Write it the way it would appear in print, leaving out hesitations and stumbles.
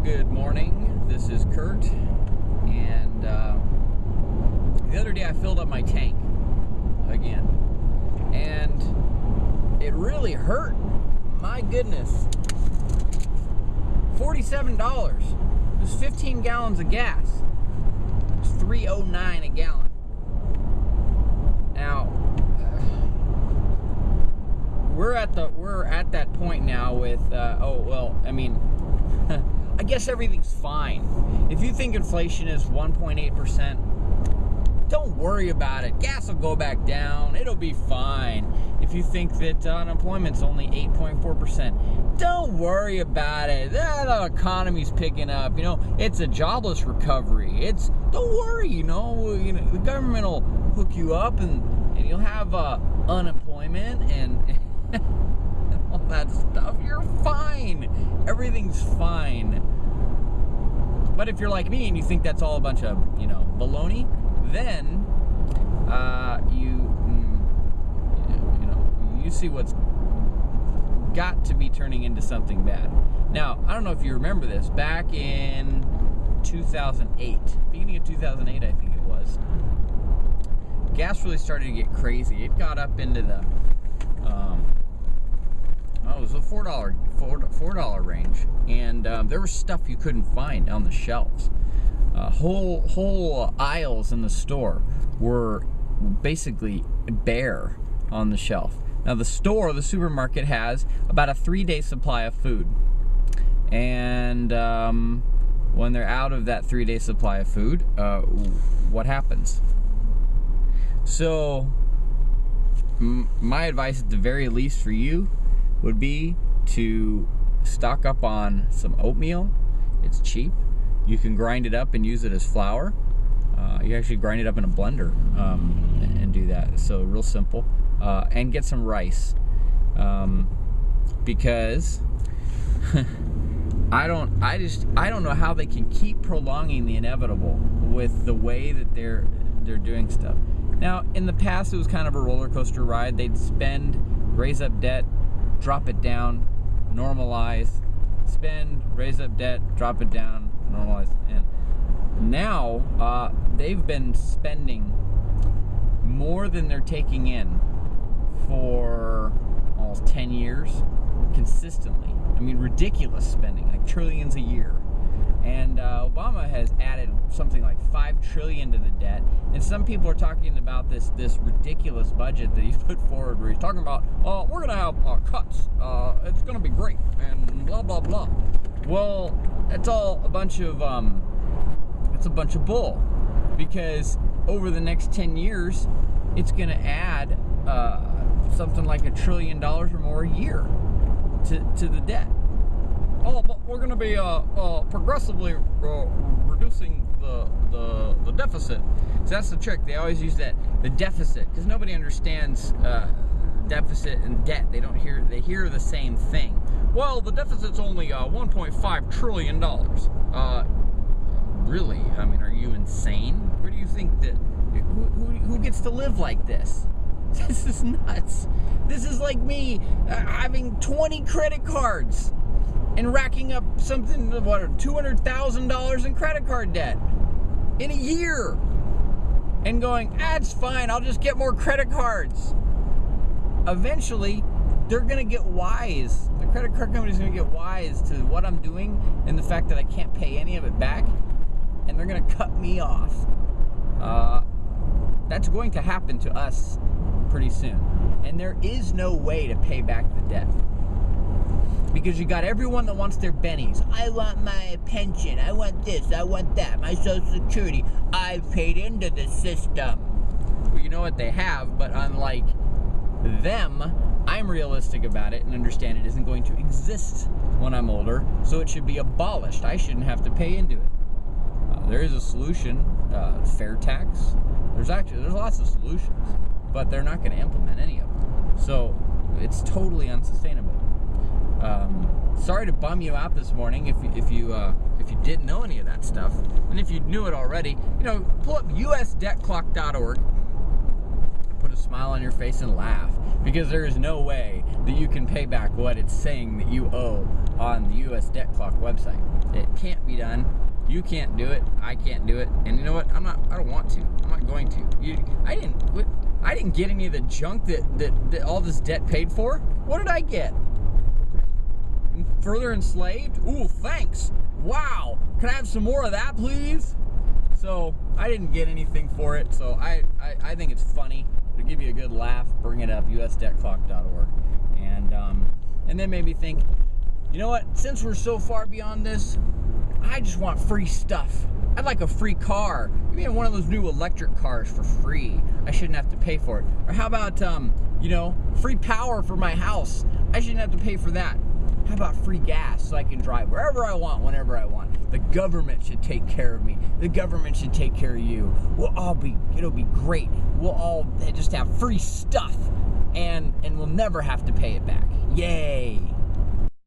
Good morning. This is Kurt, and the other day I filled up my tank again, and it really hurt. My goodness, $47. It was 15 gallons of gas. It's $3.09 a gallon. Now we're at that point now with I guess everything's fine. If you think inflation is 1.8%, don't worry about it. Gas will go back down. It'll be fine. If you think that unemployment's only 8.4%, don't worry about it. The economy's picking up. It's a jobless recovery. Don't worry. The government will hook you up, and you'll have unemployment and all that stuff. You're fine. Everything's fine. But if you're like me and you think that's all a bunch of, baloney, then you see what's got to be turning into something bad. Now, I don't know if you remember this. Back in 2008, beginning of 2008, I think it was, gas really started to get crazy. It got up into the it was a $4 range, and there was stuff you couldn't find on the shelves. Whole aisles in the store were basically bare on the shelf. Now the supermarket has about a 3-day supply of food, and when they're out of that 3-day supply of food, what happens? So my advice at the very least for you would be to stock up on some oatmeal. It's cheap. You can grind it up and use it as flour. You actually grind it up in a blender and do that. So real simple. And get some rice, because I don't know how they can keep prolonging the inevitable with the way that they're doing stuff. Now, in the past, it was kind of a roller coaster ride. They'd spend, raise up debt, drop it down, normalize, spend, raise up debt, drop it down, normalize. And now they've been spending more than they're taking in for almost 10 years consistently. I mean, ridiculous spending, like trillions a year. And Obama has added something like $5 trillion to the debt. And some people are talking about this ridiculous budget that he's put forward, where he's talking about, we're going to have cuts. It's going to be great, and blah blah blah. Well, it's all a bunch of bull, because over the next 10 years, it's going to add something like $1 trillion or more a year to the debt. Oh, but we're going to be progressively reducing the deficit. So that's the trick. They always use the deficit, because nobody understands deficit and debt. They hear the same thing. Well, the deficit's only $1.5 trillion. Really? I mean, are you insane? Where do you think that? Who gets to live like this? This is nuts. This is like me having 20 credit cards and racking up something, $200,000 in credit card debt in a year, and going, it's fine, I'll just get more credit cards. Eventually, they're going to get wise. The credit card company's going to get wise to what I'm doing and the fact that I can't pay any of it back, and they're going to cut me off. That's going to happen to us pretty soon. And there is no way to pay back the debt, because you got everyone that wants their bennies. I want my pension. I want this. I want that. My Social Security. I've paid into the system. Well, you know what they have, but unlike them, I'm realistic about it and understand it isn't going to exist when I'm older, so it should be abolished. I shouldn't have to pay into it. There is a solution, fair tax. There's lots of solutions, but they're not going to implement any of them. So it's totally unsustainable. Sorry to bum you out this morning if you didn't know any of that stuff, and if you knew it already, pull up usdebtclock.org, put a smile on your face and laugh, because there is no way that you can pay back what it's saying that you owe on the US Debt Clock website. It can't be done. You can't do it. I can't do it. And you know what? I don't want to. I'm not going to. I didn't get any of the junk that all this debt paid for. What did I get? Further enslaved? Ooh, thanks. Wow. Can I have some more of that, please? So I didn't get anything for it. So I think it's funny. To give you a good laugh, bring it up, usdebtclock.org. And then maybe think, you know what? Since we're so far beyond this, I just want free stuff. I'd like a free car. Give me one of those new electric cars for free. I shouldn't have to pay for it. Or how about, free power for my house? I shouldn't have to pay for that. How about free gas so I can drive wherever I want, whenever I want? The government should take care of me. The government should take care of you. It'll be great. We'll all just have free stuff, and we'll never have to pay it back. Yay.